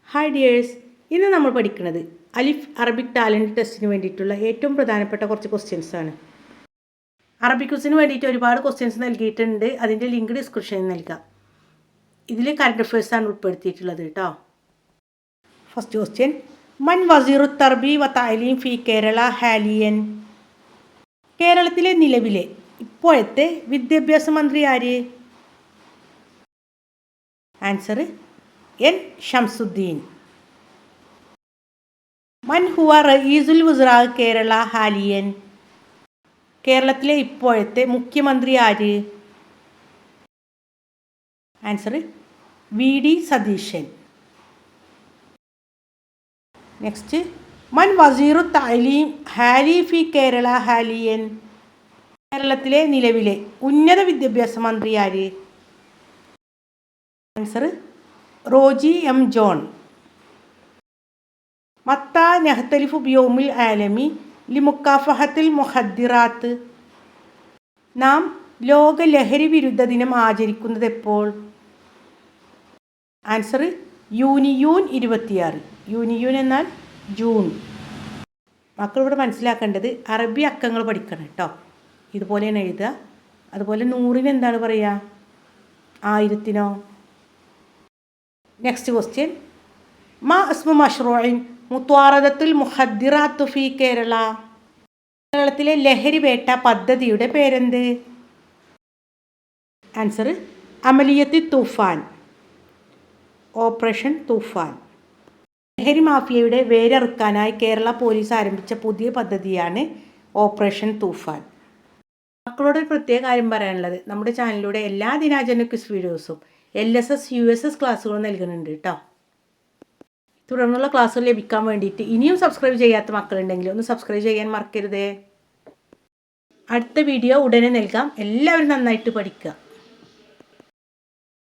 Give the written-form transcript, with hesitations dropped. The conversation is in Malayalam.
ഹായ് ഡിയേഴ്സ്, ഇന്ന് നമ്മൾ പഠിക്കുന്നത് അലിഫ് അറബിക് ടാലൻറ്റ് ടെസ്റ്റിന് വേണ്ടിയിട്ടുള്ള ഏറ്റവും പ്രധാനപ്പെട്ട കുറച്ച് ക്വസ്റ്റ്യൻസാണ്. അറബിക് ക്വസ്റ്റിന് വേണ്ടിയിട്ട് ഒരുപാട് ക്വസ്റ്റ്യൻസ് നൽകിയിട്ടുണ്ട്. അതിൻ്റെ ലിങ്ക് ഡിസ്ക്രിപ്ഷനിൽ നൽകാം. ഇതിൽ കറണ്ട് അഫയേഴ്സാണ് ഉൾപ്പെടുത്തിയിട്ടുള്ളത് കേട്ടോ. ഫസ്റ്റ് ക്വസ്റ്റ്യൻ, മൻ വസീറു തർബി വ തഅലീം ഫി കേരള ഹാലിയൻ. കേരളത്തിലെ നിലവിലെ ഇപ്പോഴത്തെ വിദ്യാഭ്യാസ മന്ത്രി ആര്? ആൻസർ എൻ ഷംസുദ്ദീൻ. മൻ ഹുവ റയീസുൽ വുസ്റാ കേരള ഹാലിയൻ. കേരളത്തിലെ ഇപ്പോഴത്തെ മുഖ്യമന്ത്രി ആര്? ആൻസർ വി ഡി സതീശൻ. നെക്സ്റ്റ്, മൻ വസീറു തഅലീം ഹാലി ഫി കേരള ഹാലിയൻ. കേരളത്തിലെ നിലവിലെ ഉന്നത വിദ്യാഭ്യാസ മന്ത്രി ആര്? Answer Roji M John. മത്താ നഹ്തലിഫു ബിയൗമിൽ ആലമി ലിമുക്കാഫഹത്തിൽ മുഖദ്ദിറാത്ത്. നാം ലോക ലഹരി വിരുദ്ധ ദിനം ആചരിക്കുന്നത് എപ്പോൾ? ആൻസർ യൂൻ 26. യൂൻ എന്നാൽ ജൂൺ. മക്കളിവിടെ മനസ്സിലാക്കേണ്ടത് അറബി അക്കങ്ങൾ പഠിക്കണം കേട്ടോ. ഇതുപോലെയാണ് എഴുതുക. അതുപോലെ 100-ന് എന്താണ് പറയുക? 1000-നോ? നെക്സ്റ്റ് ക്വസ്റ്റ്യൻ, മാ ഇസ്മു മഷ്റൂഇൻ മുത്വാറദത്തുൽ മുഖദ്ദിറാത്തു ഫി കേരള. കേരളത്തിലെ ലഹരി വേട്ട പദ്ധതിയുടെ പേരെന്ത്? ആൻസർ അമലിയത്തി തൂഫാൻ, ഓപ്പറേഷൻ തൂഫാൻ. ലഹരി മാഫിയയുടെ വേരറുക്കാനായി കേരള പോലീസ് ആരംഭിച്ച പുതിയ പദ്ധതിയാണ് ഓപ്പറേഷൻ തൂഫാൻ. മക്കളോട് ഒരു പ്രത്യേക കാര്യം പറയാനുള്ളത്, നമ്മുടെ ചാനലിലൂടെ എല്ലാ ദിനാചരണ ക്വിസ് വീഡിയോസും LSS USS ക്ലാസ്സുകളും നൽകുന്നുണ്ട് കേട്ടോ. തുടർന്നുള്ള ക്ലാസ്സുകൾ ലഭിക്കാൻ വേണ്ടിയിട്ട് ഇനിയും സബ്സ്ക്രൈബ് ചെയ്യാത്ത മക്കളുണ്ടെങ്കിൽ ഒന്ന് സബ്സ്ക്രൈബ് ചെയ്യാൻ മറക്കരുതേ. അടുത്ത വീഡിയോ ഉടനെ നൽകാം. എല്ലാവരും നന്നായിട്ട് പഠിക്കുക.